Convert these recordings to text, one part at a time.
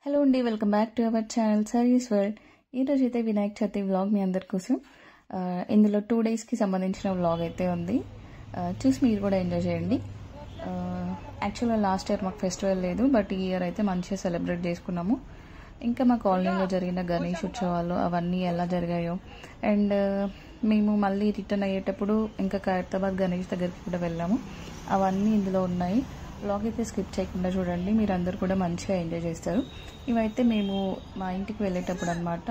Hello అండి, welcome back to our channel sarees world. ఈరోజు అయితే వినాయక చవితి వ్లాగ్ మీ అందరి కోసం. ఇందులో 2 డేస్కి సంబంధించిన వ్లాగ్ అయితే ఉంది. చూసి మీరు కూడా ఎంజాయ్ చేయండి. యాక్చువల్గా లాస్ట్ ఇయర్ మాకు ఫెస్టివల్ లేదు, బట్ ఈ ఇయర్ అయితే మంచిగా సెలబ్రేట్ చేసుకున్నాము. ఇంకా మా కాలనీలో జరిగిన గణేష్ ఉత్సవాలు అవన్నీ ఎలా జరిగాయో, అండ్ మేము మళ్ళీ రిటర్న్ అయ్యేటప్పుడు ఇంకా ఖైరతాబాద్ గణేష్ దగ్గరికి కూడా వెళ్ళాము. అవన్నీ ఇందులో ఉన్నాయి. వ్లాగ్ అయితే స్కిప్ చేయకుండా చూడండి, మీరు అందరు కూడా మంచిగా ఎంజాయ్ చేస్తారు. ఇవైతే మేము మా ఇంటికి వెళ్ళేటప్పుడు అనమాట,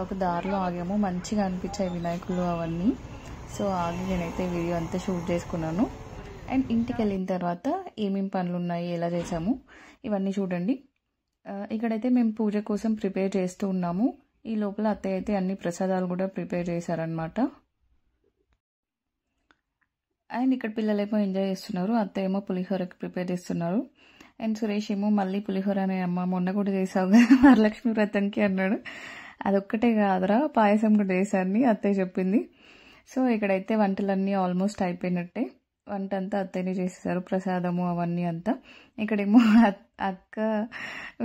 ఒక దారిలో ఆగాము. మంచిగా అనిపించాయి వినాయకులు అవన్నీ. సో ఆగి నేనైతే వీడియో అంతా షూట్ చేసుకున్నాను. అండ్ ఇంటికి వెళ్ళిన తర్వాత ఏమేమి పనులు ఉన్నాయి, ఎలా చేసాము ఇవన్నీ చూడండి. ఇక్కడైతే మేము పూజ కోసం ప్రిపేర్ చేస్తూ ఉన్నాము. ఈ లోపల అత్తయ్య అయితే అన్ని ప్రసాదాలు కూడా ప్రిపేర్ చేశారనమాట. అండ్ ఇక్కడ పిల్లలేమో ఎంజాయ్ చేస్తున్నారు, అత్తయ్య ఏమో పులిహోరకి ప్రిపేర్ చేస్తున్నారు. అండ్ సురేష్ ఏమో మళ్ళీ పులిహోర అనే అమ్మ మొన్న కూడా చేసావు కదా వరలక్ష్మి వ్రతంకి అన్నాడు. అదొక్కటే కాదురా, పాయసం కూడా చేశాను అత్తయ్య చెప్పింది. సో ఇక్కడైతే వంటలన్నీ ఆల్మోస్ట్ అయిపోయినట్టే. వంట అంతా అత్తయ్యనే చేసేసారు, ప్రసాదము అవన్నీ అంతా. ఇక్కడేమో అక్క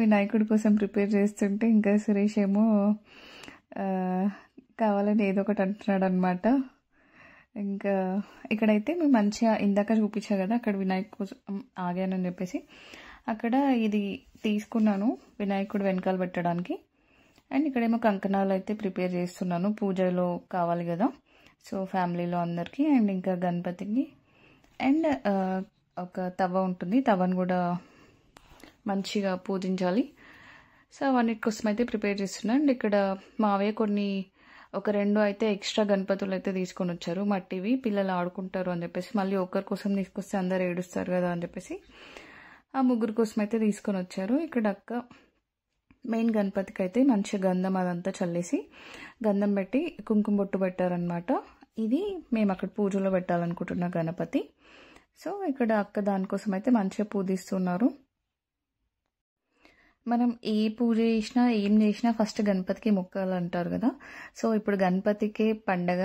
వినాయకుడి కోసం ప్రిపేర్ చేస్తుంటే ఇంకా సురేష్ ఏమో కావాలని ఏదో ఒకటి అంటున్నాడు అనమాట. ఇంకా ఇక్కడైతే మేము మంచిగా ఇందాక చూపించా కదా, అక్కడ వినాయకుడు కోసం ఆగానని చెప్పేసి అక్కడ ఇది తీసుకున్నాను వినాయకుడు వెనకాల పెట్టడానికి. అండ్ ఇక్కడేమో కంకణాలు అయితే ప్రిపేర్ చేస్తున్నాను, పూజలో కావాలి కదా. సో ఫ్యామిలీలో అందరికీ. అండ్ ఇంకా గణపతికి. అండ్ ఒక తవ ఉంటుంది, తవను కూడా మంచిగా పూజించాలి. సో అవన్నిటి కోసం అయితే ప్రిపేర్ చేస్తున్నాను. అండ్ ఇక్కడ మావయ్య ఒక 2 అయితే ఎక్స్ట్రా గణపతులు అయితే తీసుకొని వచ్చారు, మట్టివి. పిల్లలు ఆడుకుంటారు అని చెప్పేసి, మళ్ళీ ఒకరి కోసం తీసుకొస్తే అందరు ఏడుస్తారు కదా అని చెప్పేసి ఆ 3 కోసం అయితే తీసుకొని వచ్చారు. ఇక్కడ అక్క మెయిన్ గణపతికి అయితే మంచిగా గంధం అదంతా చల్లేసి గంధం పెట్టి కుంకుమ బొట్టు పెట్టారనమాట. ఇది మేము అక్కడ పూజలో పెట్టాలనుకుంటున్న గణపతి. సో ఇక్కడ అక్క దానికోసం అయితే మంచిగా పూజిస్తున్నారు. మనం ఏ పూజ చేసినా ఏం చేసినా ఫస్ట్ గణపతికి మొక్కాలు అంటారు కదా. సో ఇప్పుడు గణపతికే పండగ.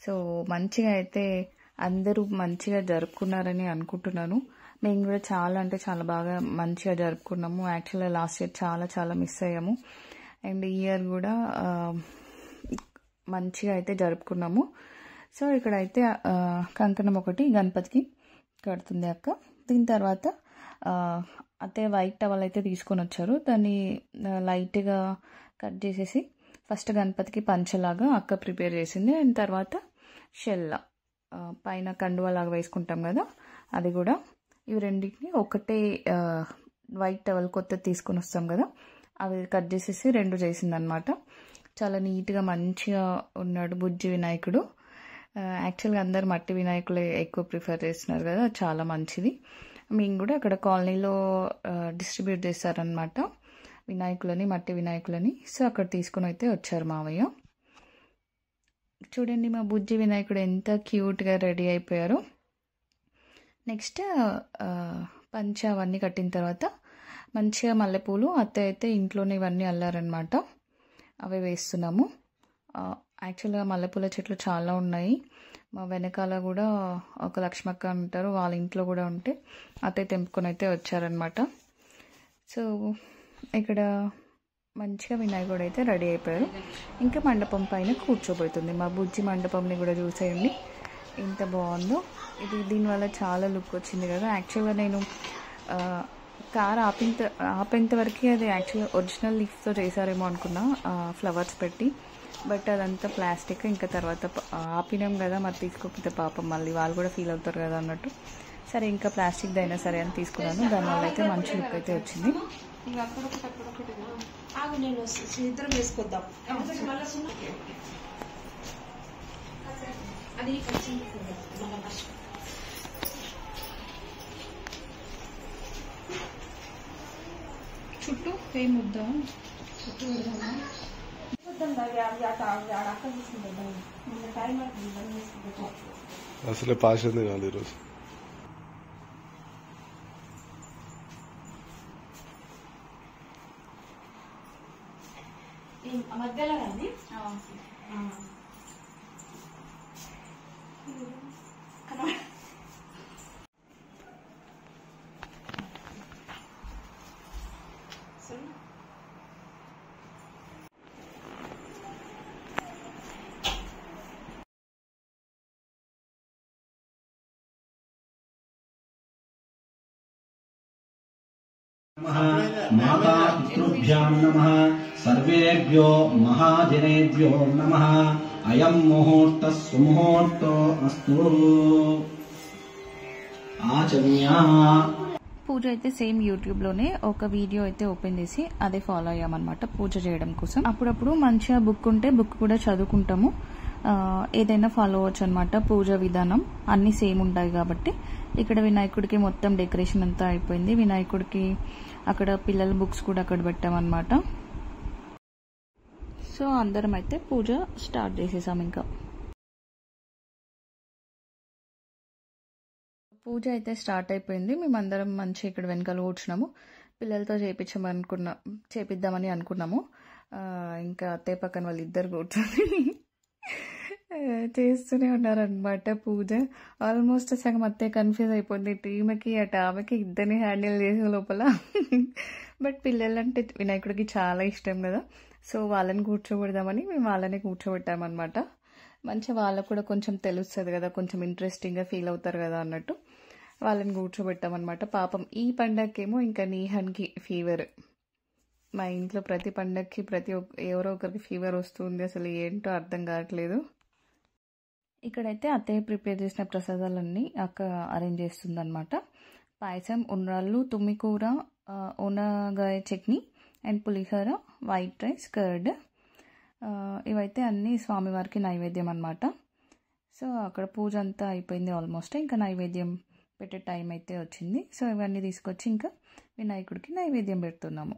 సో మంచిగా అయితే అందరూ మంచిగా జరుపుకున్నారని అనుకుంటున్నాను. మేము కూడా చాలా అంటే చాలా బాగా మంచిగా జరుపుకున్నాము. యాక్చువల్గా లాస్ట్ ఇయర్ చాలా చాలా మిస్ అయ్యాము. అండ్ ఈ ఇయర్ కూడా మంచిగా అయితే జరుపుకున్నాము. సో ఇక్కడైతే కంకణం ఒకటి గణపతికి కడుతుంది అక్క. దీని తర్వాత అయితే వైట్ టవల్ అయితే తీసుకొని వచ్చారు, దాన్ని లైట్గా కట్ చేసేసి ఫస్ట్ గణపతికి పంచలాగా అక్క ప్రిపేర్ చేసింది. అండ్ తర్వాత షెల్ల పైన కండువలాగా వేసుకుంటాం కదా, అది కూడా. ఇవి రెండింటిని ఒకటే వైట్ టవల్ కొత్తది తీసుకొని వస్తాం కదా, అవి కట్ చేసేసి 2 చేసిందనమాట. చాలా నీట్గా మంచిగా ఉన్నాడు బుజ్జి వినాయకుడు. యాక్చువల్గా అందరు మట్టి వినాయకులే ఎక్కువ ప్రిఫర్ చేస్తున్నారు కదా, చాలా మంచిది. మేము కూడా అక్కడ కాలనీలో డిస్ట్రిబ్యూట్ చేస్తారనమాట వినాయకులని, మట్టి వినాయకులని. సో అక్కడ తీసుకుని అయితే వచ్చారు మావయ్య. చూడండి మా బుజ్జి వినాయకుడు ఎంత క్యూట్గా రెడీ అయిపోయారు. నెక్స్ట్ పంచ అవన్నీ కట్టిన తర్వాత మంచిగా మల్లెపూలు అత్తయ్య అయితే ఇంట్లోనే ఇవన్నీ అల్లారనమాట, అవి వేస్తున్నాము. యాక్చువల్గా మల్లెపూల చెట్లు చాలా ఉన్నాయి. మా వెనకాల కూడా ఒక లక్ష్మక్క ఉంటారు, వాళ్ళ ఇంట్లో కూడా ఉంటే అత్తయ్య తెంపుకొని అయితే వచ్చారనమాట. సో ఇక్కడ మంచిగా వినాయకుడు అయితే రెడీ అయిపోయారు. ఇంకా మండపం పైన కూర్చోబోతుంది మా బుజ్జి. మండపంని కూడా చూసేయండి ఎంత బాగుందో. ఇది దీనివల్ల చాలా లుక్ వచ్చింది కదా. యాక్చువల్గా నేను కార్ ఆపేంత వరకు అది యాక్చువల్గా ఒరిజినల్ లీఫ్తో చేశారేమో అనుకున్నా, ఫ్లవర్స్ పెట్టి. బట్ అదంతా ప్లాస్టిక్. ఇంకా తర్వాత ఆపినాం కదా, మరి తీసుకోకపోతే పాపం మళ్ళీ వాళ్ళు కూడా ఫీల్ అవుతారు కదా అన్నట్టు, సరే ఇంకా ప్లాస్టిక్ అయినా సరే అని తీసుకున్నాను. దానివల్ల అయితే మంచి లుక్ అయితే వచ్చింది. చుట్టూ ఏం వద్దా, చుట్టూ పెడదామా? అసలే పాషంది కాదు ఈరోజు. మధ్యలో రండి. माता पितृभ्यां नमः सर्वेभ्यो महाजनेभ्यो नमः अयं मुहूर्तः सुमुहूर्तो अस्तु आचम्या పూజ అయితే సేమ్ యూట్యూబ్లోనే ఒక వీడియో అయితే ఓపెన్ చేసి అదే ఫాలో అయ్యామన్నమాట పూజ చేయడం కోసం. అప్పుడప్పుడు మంచిగా బుక్ ఉంటే బుక్ కూడా చదువుకుంటాము, ఏదైనా ఫాలో అవ్వచ్చు అనమాట. పూజ విధానం అన్నీ సేమ్ ఉంటాయి కాబట్టి. ఇక్కడ వినాయకుడికి మొత్తం డెకరేషన్ అంతా అయిపోయింది. వినాయకుడికి అక్కడ పిల్లల బుక్స్ కూడా అక్కడ పెట్టామన్నమాట. సో అందరం అయితే పూజ స్టార్ట్ చేసేసాం. ఇంకా పూజ అయితే స్టార్ట్ అయిపోయింది. మేమందరం మంచి ఇక్కడ వెనకాల కూర్చున్నాము. పిల్లలతో చేపిద్దామని అనుకున్నాము. ఇంకా అత్తయ్య పక్కన వాళ్ళు ఇద్దరు కూర్చొని చేస్తూనే ఉన్నారనమాట పూజ. ఆల్మోస్ట్ సగం అత్తయ్య కన్ఫ్యూజ్ అయిపోయింది. ఈమెకి అటు ఆమెకి ఇద్దరిని హ్యాండిల్ చేసే లోపల. బట్ పిల్లలంటే వినాయకుడికి చాలా ఇష్టం కదా, సో వాళ్ళని కూర్చోబెడదామని మేము వాళ్ళని కూర్చోబెట్టామన్నమాట. మంచిగా వాళ్ళకు కూడా కొంచెం తెలుస్తుంది కదా, కొంచెం ఇంట్రెస్టింగ్గా ఫీల్ అవుతారు కదా అన్నట్టు వాళ్ళని కూర్చోబెట్టామన్నమాట. పాపం ఈ పండగకేమో ఇంకా నీహాన్కి ఫీవర్. మా ఇంట్లో ప్రతి పండగకి ఎవరో ఒకరికి ఫీవర్ వస్తుంది. అసలు ఏంటో అర్థం కావట్లేదు. ఇక్కడైతే అత్తయ్య ప్రిపేర్ చేసిన ప్రసాదాలన్నీ అక్క అరేంజ్ చేస్తుందన్నమాట. పాయసం, ఉండ్రాళ్ళు, తుమ్మికూర, ఓనగాయ చట్నీ అండ్ పులిహోర, వైట్ రైస్, కర్డ్, ఇవైతే అన్నీ స్వామివారికి నైవేద్యం అన్నమాట. సో అక్కడ పూజ అంతా అయిపోయింది ఆల్మోస్ట్. ఇంకా నైవేద్యం పెట్టే టైం అయితే వచ్చింది. సో ఇవన్నీ తీసుకొచ్చి ఇంకా వినాయకుడికి నైవేద్యం పెడుతున్నాము.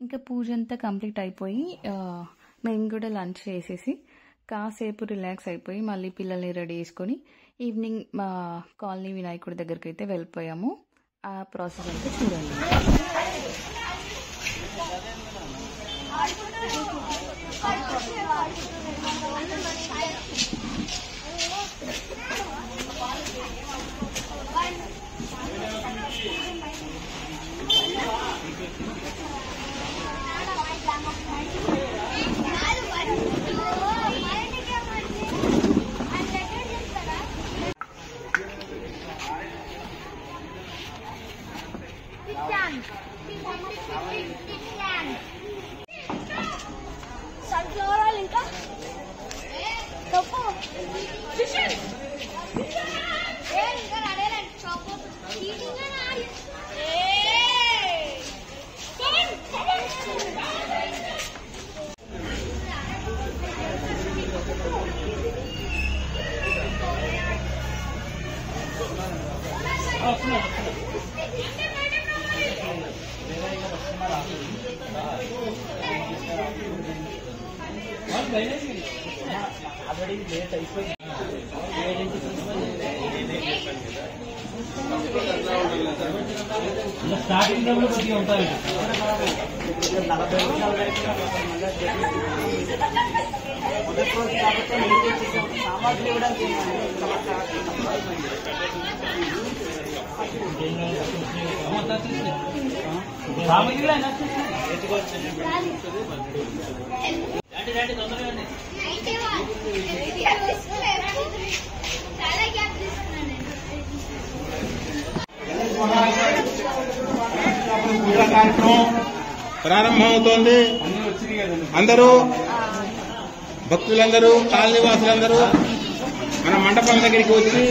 ఇంకా పూజ అంతా కంప్లీట్ అయిపోయి మేము కూడా లంచ్ చేసేసి కాసేపు రిలాక్స్ అయిపోయి మళ్ళీ పిల్లల్ని రెడీ చేసుకొని ఈవినింగ్ మా కాలనీ వినాయకుడి దగ్గరికి అయితే వెళ్ళిపోయాము. ఆ ప్రాసెస్ అంతా చూడండి. స్టార్టింగ్ టైంలో కొద్దిగా ఉంటాయి. పూజా కార్యక్రమం ప్రారంభమవుతోంది. అందరూ భక్తులందరూ, కాలనీవాసులందరూ మన మండపం దగ్గరికి వచ్చి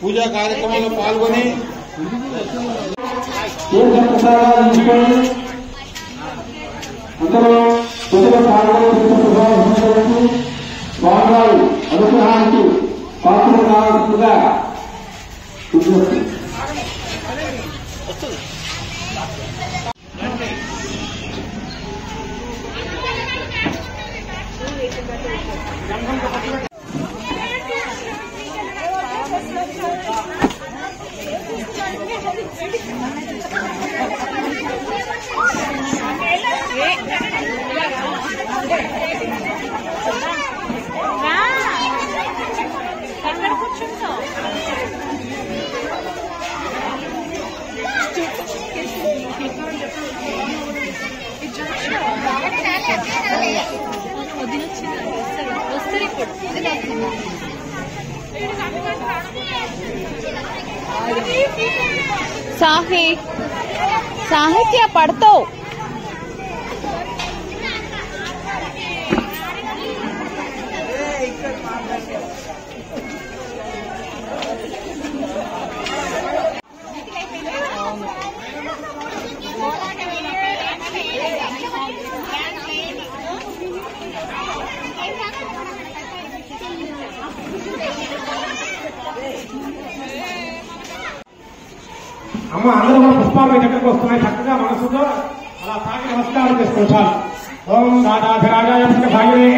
పూజా కార్యక్రమంలో పాల్గొని అనుగ్రహానికి పాత్ర కావాల్సిందిగా Sahi. సాహిత్య పడతావు. అమ్మ అందరూ కూడా పుష్పాలు మీ దగ్గరకు వస్తున్నాయి. చక్కగా మనసుతో అలా తాకి నమస్కారం చేసుకుంటారు. ఓం రాధాభిరాజాయ భాగ్యమే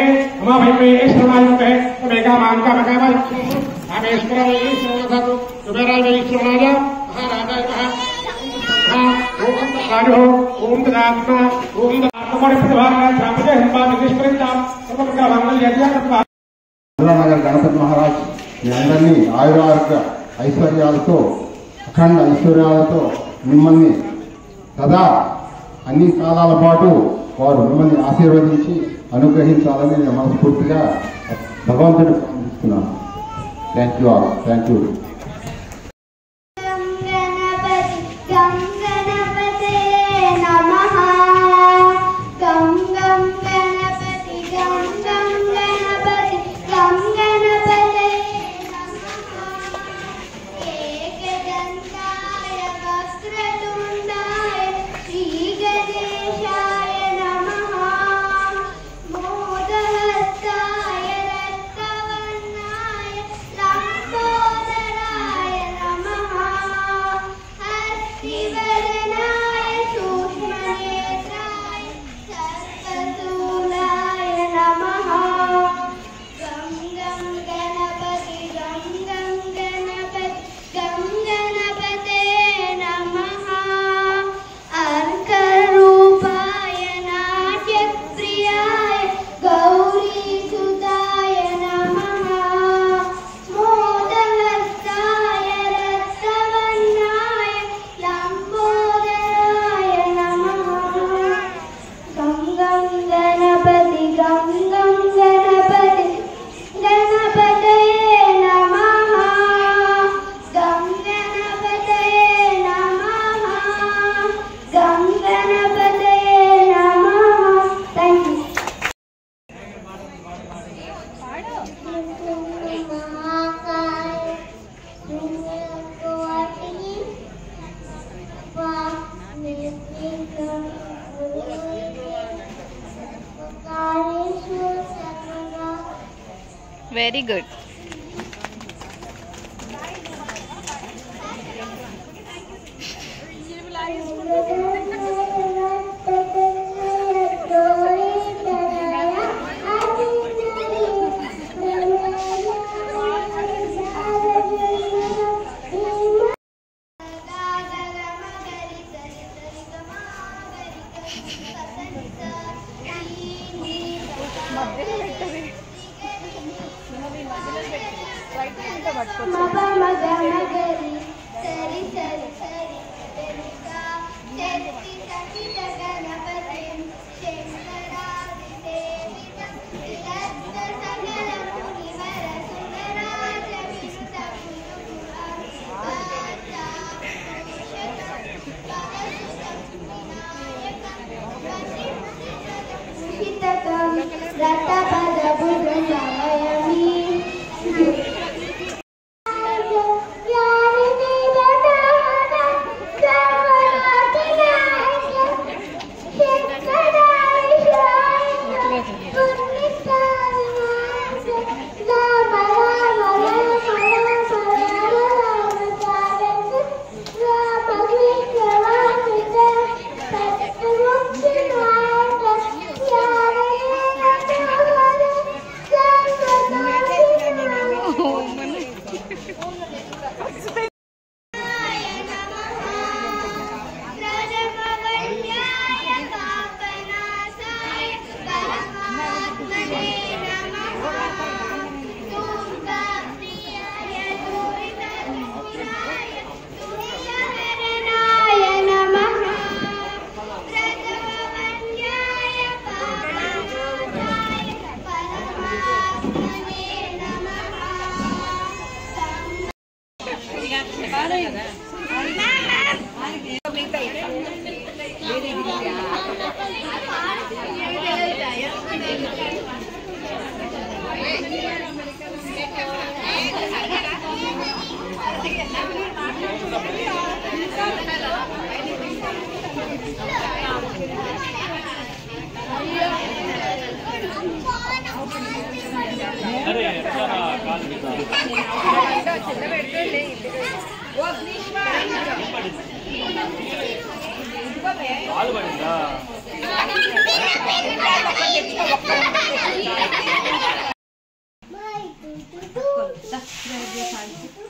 అమ్మా భైమే శ్రవణాయ మేఘా మాంకా మకామేశ్వరాయ శ్రవణాలు కుబేరాయ శ్రవణాయ మహారాజాయ ఓం తదాత్మ ఓం నగర్ గణపతి మహారాజ్ మీ అందరినీ ఆయురారోగ్య ఐశ్వర్యాలతో అఖండ ఐశ్వర్యాలతో మిమ్మల్ని సదా అన్ని కాలాల పాటు వారు మిమ్మల్ని ఆశీర్వదించి అనుగ్రహించాలని నేను మనస్ఫూర్తిగా భగవంతుని ప్రార్థిస్తున్నాను. Thank you all. Thank you. Very good.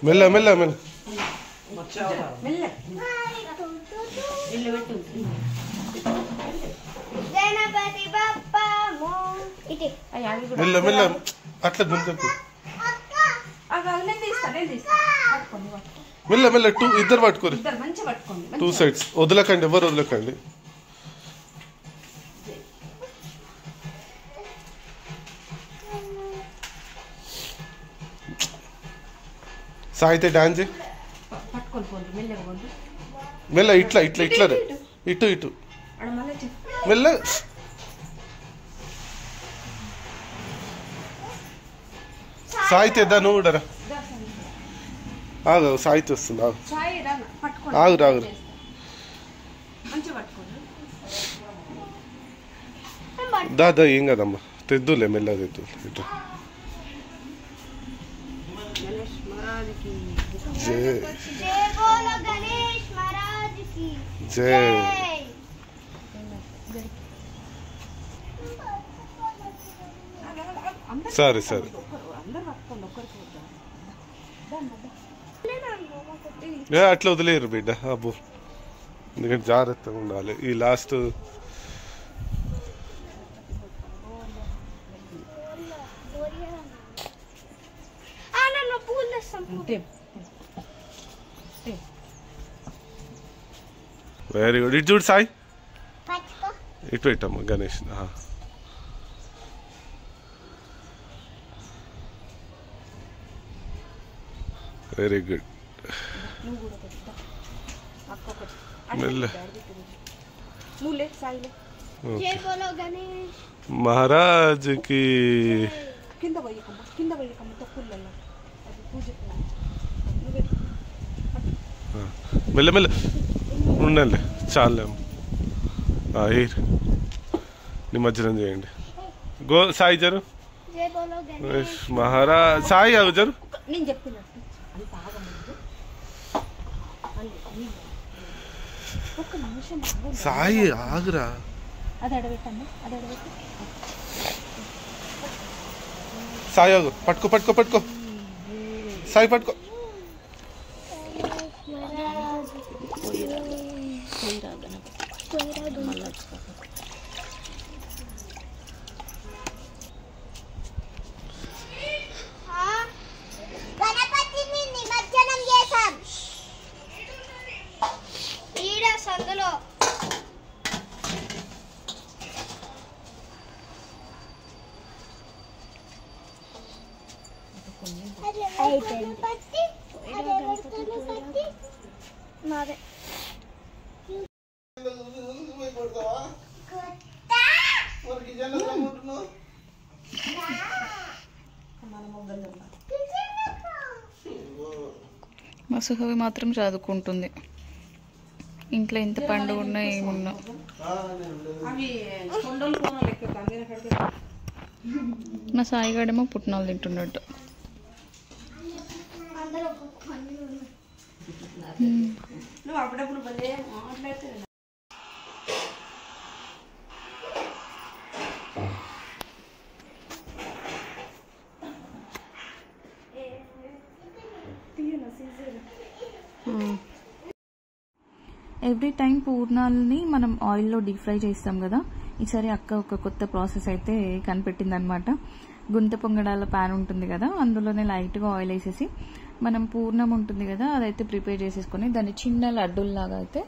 మెల్ల మెల్ల మెల్ల మెల్ల మెల్ల అట్లా గుంతకు మెల్ల మెల్ల ఇద్దరు పట్టుకోరు 2 సైడ్స్ వదలకండి ఎవరు వదలకండి సాయితే డాన్స్ మెల్ల ఇట్లా ఇట్లా ఇట్లా ఇటు ఇటు మెల్ల సాయితే దా నువ్వు కూడా రా ఆగు సాయితే వస్తుంది ఆగు ఆగు రాగు దాదా ఏం కదమ్మా తెద్దులే మెల్ల తెద్దు ఇటు జై జై సరే సరే అట్లా వదిలేరు బిడ్డ అబ్బో ఎందుకంటే జాగ్రత్తగా ఉండాలి ఈ లాస్ట్ వెరీ గుడ్ ఇటు చూడు సాయి ఇటు పెట్టమ్మా గణేష్ వెరీ గుడ్ మహారాజ్ కి మెల్ల మెల్ల ఉండండి చాలే నిమజ్జనం చేయండి గో సాయి జరు మహారాజ్ సాయి అవు జరు సాయి ఆగురా సాయి ఆగు పట్టుకో పట్టుకో పట్టుకో సాయి పట్టుకో గణపతిని నిమజ్జనం చేశాం ఈడ సందులో నాదే మా సుహవి మాత్రం చదువుకుంటుంది. ఇంట్లో ఎంత పండుగ ఉన్నా ఏమున్నా మా సాయిగాడేమో పుట్నాలు తింటున్నట్టు. ఎవ్రీ టైం పూర్ణాలని మనం ఆయిల్లో డీప్ ఫ్రై చేస్తాం కదా, ఈసారి అక్క ఒక కొత్త ప్రాసెస్ అయితే కనిపెట్టింది అనమాట. గుంత పొంగడాల ప్యాన్ ఉంటుంది కదా, అందులోనే లైట్గా ఆయిల్ వేసేసి మనం పూర్ణం ఉంటుంది కదా అదైతే ప్రిపేర్ చేసేసుకొని దాన్ని చిన్న లడ్డూల్లాగా అయితే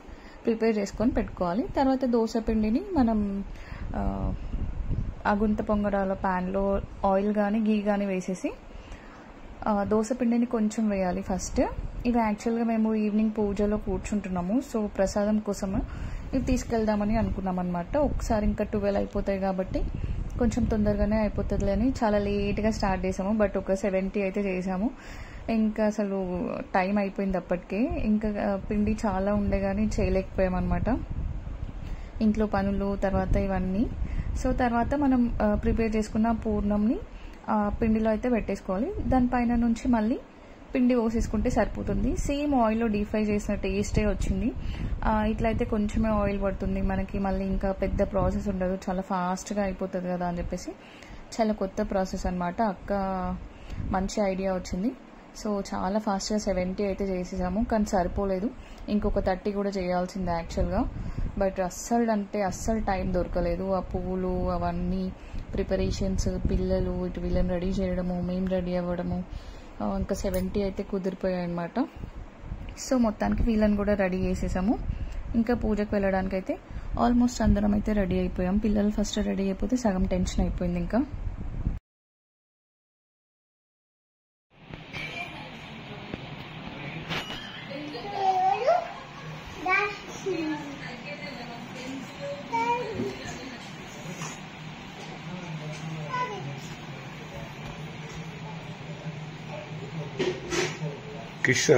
ప్రిపేర్ చేసుకొని పెట్టుకోవాలి. తర్వాత దోశ పిండిని మనం ఆ గుంత పొంగడాల ప్యాన్లో ఆయిల్ కానీ గీ కానీ వేసేసి దోశ పిండిని కొంచెం వేయాలి ఫస్ట్. ఇవి యాక్చువల్గా మేము ఈవినింగ్ పూజలో కూర్చుంటున్నాము, సో ప్రసాదం కోసం ఇవి తీసుకెళ్దామని అనుకున్నాం అనమాట. ఒకసారి ఇంకా 12 అయిపోతాయి కాబట్టి కొంచెం తొందరగానే అయిపోతుందిలే అని చాలా లేట్గా స్టార్ట్ చేసాము. బట్ ఒక 70 అయితే చేసాము. ఇంకా అసలు టైం అయిపోయింది అప్పటికే. ఇంకా పిండి చాలా ఉండే కానీ చేయలేకపోయామన్నమాట, ఇంట్లో పనులు తర్వాత ఇవన్నీ. సో తర్వాత మనం ప్రిపేర్ చేసుకున్న పూర్ణంని పిండిలో అయితే పెట్టేసుకోవాలి. దానిపైన నుంచి మళ్ళీ పిండి పోసేసుకుంటే సరిపోతుంది. సేమ్ ఆయిల్లో డీప్ ఫ్రై చేసిన టేస్టే వచ్చింది. ఇట్లయితే కొంచెమే ఆయిల్ పడుతుంది మనకి, మళ్ళీ ఇంకా పెద్ద ప్రాసెస్ ఉండదు, చాలా ఫాస్ట్గా అయిపోతుంది కదా అని చెప్పేసి చాలా కొత్త ప్రాసెస్ అనమాట. అక్క మంచి ఐడియా వచ్చింది. సో చాలా ఫాస్ట్గా 70 అయితే చేసేసాము, కానీ సరిపోలేదు. ఇంకొక 30 కూడా చేయాల్సిందే యాక్చువల్గా. బట్ అస్సలు టైం దొరకలేదు. ఆ పువ్వులు అవన్నీ ప్రిపరేషన్స్, పిల్లలు ఇటు వీళ్ళని రెడీ చేయడము, మేము రెడీ అవ్వడము, ఇంకా 70 అయితే కుదిరిపోయాయి అనమాట. సో మొత్తానికి వీళ్ళని కూడా రెడీ చేసేసాము. ఇంకా పూజకు వెళ్ళడానికి అయితే ఆల్మోస్ట్ అందరం అయితే రెడీ అయిపోయాం. పిల్లలు ఫస్ట్ రెడీ అయిపోతే సగం టెన్షన్ అయిపోయింది. ఇంకా కిషా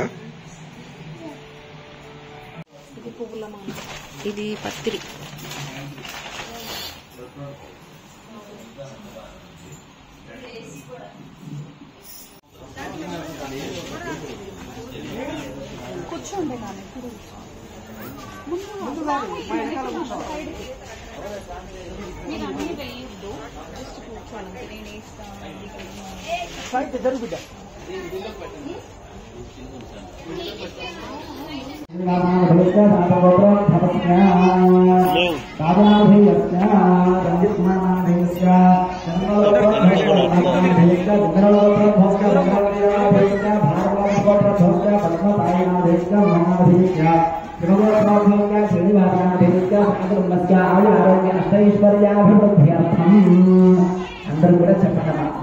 ఇది పత్రి. కూర్చోండి నాన్న, ఇప్పుడు మీరు అన్నీ వేయద్దు, జస్ట్ కూర్చోండి. నేను వేస్తాను. అందరూ కూడా చెప్పండి.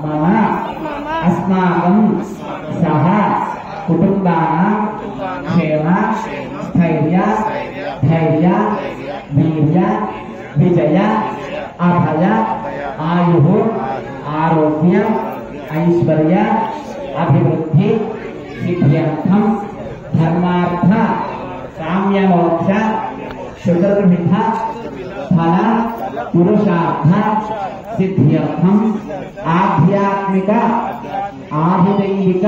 మమ అస్మాకం సహ కుటుంబానాం క్షేమ స్థైర్య ధైర్య వీర్య విజయ అభయ ఆయు ఆరోగ్య ఐశ్వర్య అభివృద్ధి సిద్ధ్యర్థం ధర్మార్థ కామ్యమోక్ష చతుర్విధ ఫల పురుషార్థ సిద్ధ్యర్థం ఆధ్యాత్మిక ఆధిదైవిక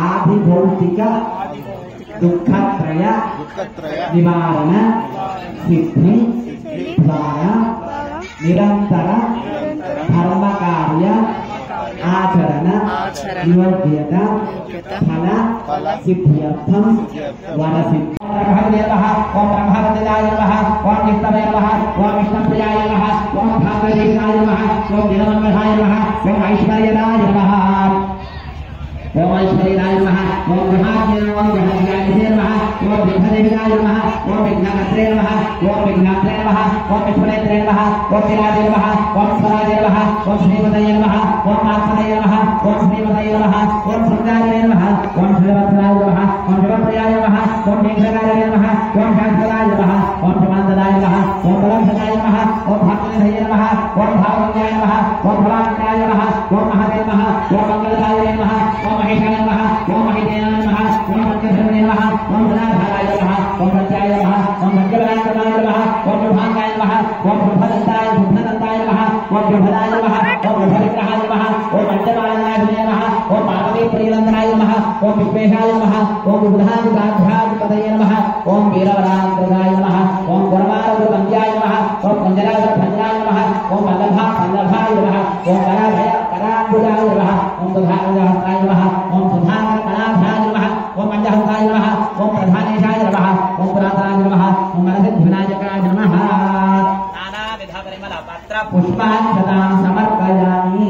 ఆధిభౌతిక దుఃఖత్రయ నివారణ సిద్ధి ద్వారా నిరంతర ధర్మకార్య ఆచరణ యోగ్యత ఫల సిద్ధ్యర్థం వరసిద్ధి. ఓం బ్రహ్మవతిదాయ నమః, ఓం విష్ణవే నమః, ఓం విష్ణుప్రియాయ నమః, ఓం భాగవతీయాయ నమః, ఓం దినమంగళాయ నమః, ఓం ఐశ్వర్యదాయ నమః, ఓం ఐశ్వర్యదాయ నమః, ఓం గ్రహాజ్ఞాయ నమః, ఓం విఘ్నదేవాయ నమః, ఓం విఘ్నకర్త్రే నమః, ఓం విఘ్నాత్రే నమః, ఓం విశ్వనేత్రే నమః, ఓం విరాజే నమః, ఓం స్వరాజే నమః, ఓం శ్రీమతయే నమః, ఓం మాత్మతయే నమః, ఓం శ్రీమతయే నమః, ఓం శృంగారే నమః, ఓం శ్రీవత్సరాయ నమః, ఓం శివప్రియాయ నమః, ఓం మేఘగారే నమః, ఓం శాంతరాయ నమః, ఓం ప్రమాదదాయ నమః, ఓం బలభదాయ నమః, ఓం భక్తనిధయ నమః, ఓం భావన్యాయ నమః, ఓం భవాన్యాయ నమః, ఓం మహదే నమః, ఓం మంగళదాయ నమః, ఓం మహేశాయ నమః, ఓం మహిదేయ నమః, ఓం పంచధర్మే నమః, ఓం ధనాధారాయ నమః, ఓం సత్యాయ నమః, ఓం సత్యవరాంతమాయ నమః, ఓం శుభాంగాయ నమః, ఓం శుభదంతాయ నమః, ఓం శుభదాయ నమః, ఓం శుభవిగ్రహాయ నమః, ఓం పంచమాలయాయ నమః, ఓం పార్వతీ ప్రియంతరాయ నమః, ఓం విశ్వేశాయ నమః, ఓం బుధాధిపతయే నమః, ఓం వీరవరాంతరాయ నమః, ఓం గురమారగురువంద్యాయ నమః, ఓం పంజరాజభంజాయ నమః, ఓం పల్లభాయ నమః, ఓం కరాంబుజాయ నమః, ఓం సుధారాయ నమః, ఓం సుధాకరాభాయ నమః, ఓం పంచహంసాయ నమః, ఓం ప్రధానేశాయ నమః, ఓం పురాతనాయ నమః, ఓం మనసిద్ధివినాయకాయ నమః. నానావిధ పరిమళ పత్ర పుష్పాక్షతాం సమర్పయామి.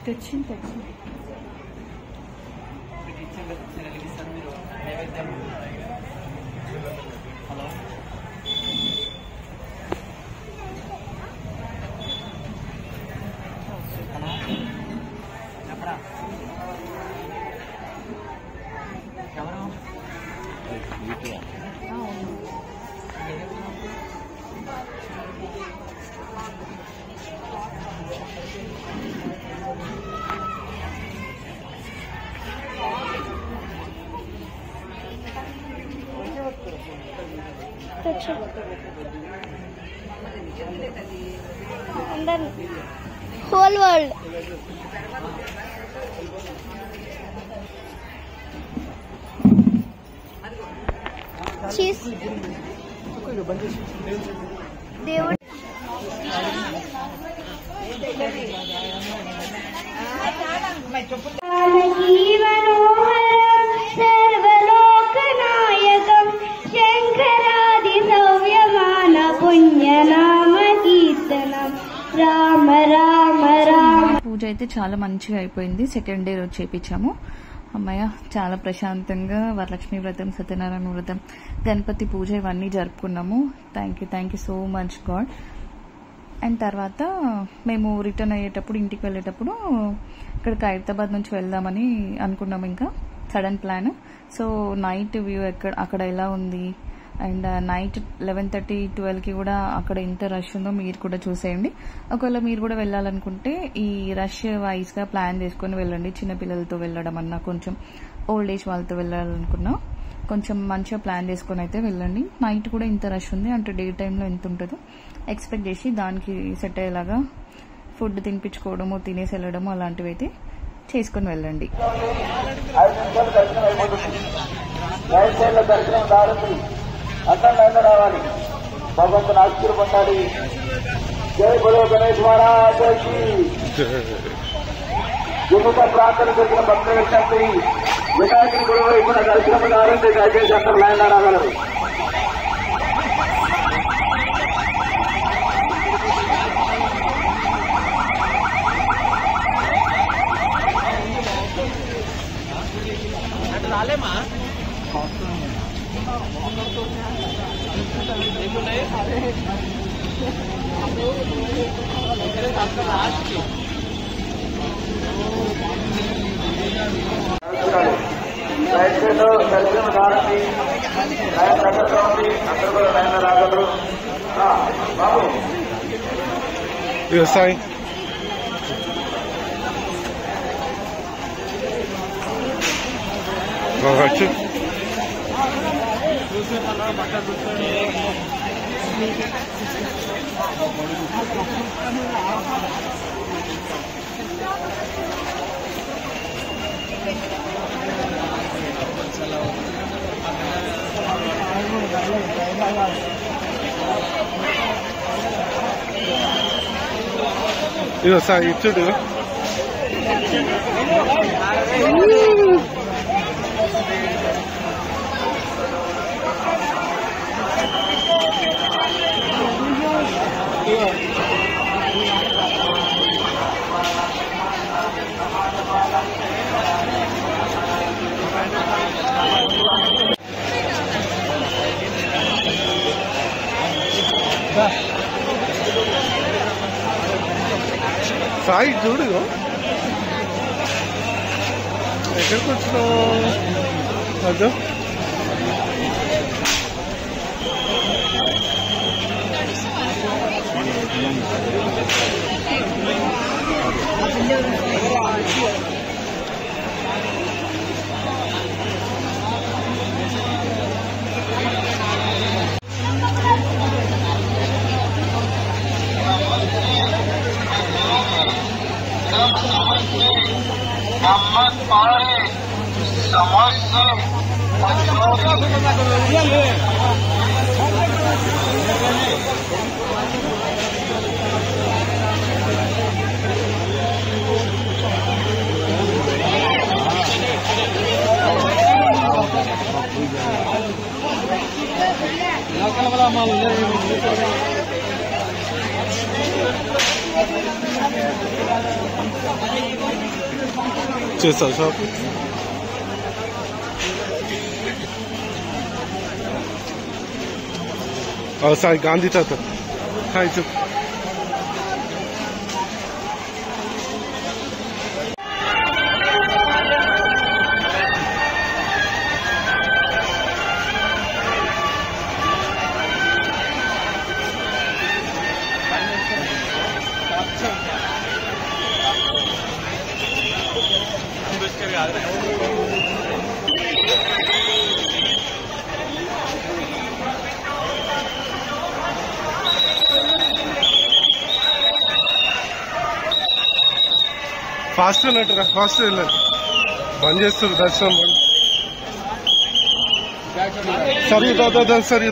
తెచ్చింది whole world. Cheese. దేవుడు సర్వలోకనాయకం శంకరాది సవ్యమాన పుణ్యనామ కీర్తనం రామ రామ రామ. పూజ అయితే చాలా మంచిగా అయిపోయింది. సెకండ్ డే రోజు చేపించాము. అమ్మయ్య చాలా ప్రశాంతంగా వరలక్ష్మి వ్రతం, సత్యనారాయణ వ్రతం, గణపతి పూజ ఇవన్నీ జరుపుకున్నాము. Thank you so much God. And తర్వాత మేము రిటర్న్ అయ్యేటప్పుడు, ఇంటికి వెళ్ళేటప్పుడు ఇక్కడికి హైదరాబాద్ నుంచి వెళ్దామని అనుకున్నాము. ఇంకా sudden plan. So night view అక్కడ ఎలా ఉంది, అండ్ నైట్ 11:30, 12కి కూడా అక్కడ ఎంత రష్ ఉందో మీరు కూడా చూసేయండి. ఒకవేళ మీరు కూడా వెళ్ళాలనుకుంటే ఈ రష్ వైజ్ గా ప్లాన్ చేసుకుని వెళ్ళండి. చిన్నపిల్లలతో వెళ్ళడం అన్నా, కొంచెం ఓల్డ్ ఏజ్ వాళ్ళతో వెళ్ళాలనుకున్నా కొంచెం మంచిగా ప్లాన్ చేసుకుని అయితే వెళ్ళండి. నైట్ కూడా ఇంత రష్ ఉంది అంటే డే టైంలో ఎంత ఉంటుందో ఎక్స్పెక్ట్ చేసి దానికి సెట్ అయ్యేలాగా ఫుడ్ తినిపించుకోవడము, తినేసి వెళ్ళడము అలాంటివి అయితే చేసుకుని వెళ్ళండి. అర్థం రావాలి, భగవంతుని ఆశీర్వాదం పొందాలి. జై బలో గణేష్ మహారాజుకి. విముఖ ప్రాంతం జరిగిన భక్తుల విజ్ఞప్తి, వినాయకుని గురువు ఇప్పుడు దర్శనం కావాలంటే దయచేసి అందరూ లైన్ రాగలరు. రాలేమా దర్శనం కావాలండి, లైన్ దగ్గరలో ఉంది, అందరూ కూడా లైన్ రాగలరు. బాబు సాయి వచ్చి ఇదో సార్ ఇచ్చుడు సాయి చూడు ఎక్కడికి వచ్చినావు అదో చేస్తావు షాప్ సాయి గాంధీ తాత హాయ్ చెప్పు. ఫాస్ట్ వెళ్ళట్రా, ఫాస్ట్ వెళ్ళండి. బంద్ చేస్తారు దర్శనం బంద్. సరే దాదా సరే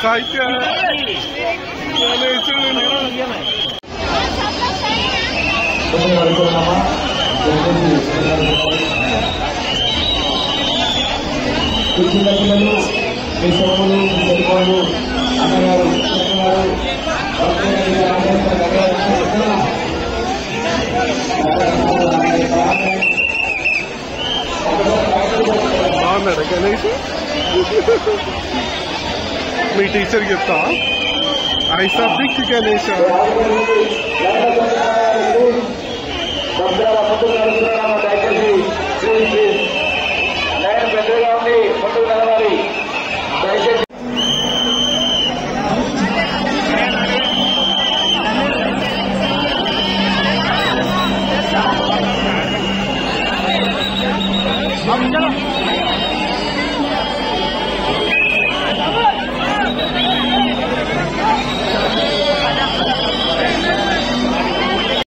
సాహిత్య బాగున్నాడా గణేష్? మీ టీచర్ చెప్తా ఐసా బిగ్ గణేష్. పెద్దగా ఉంది, ముందుకు నడవాలి దయచేసి. चलो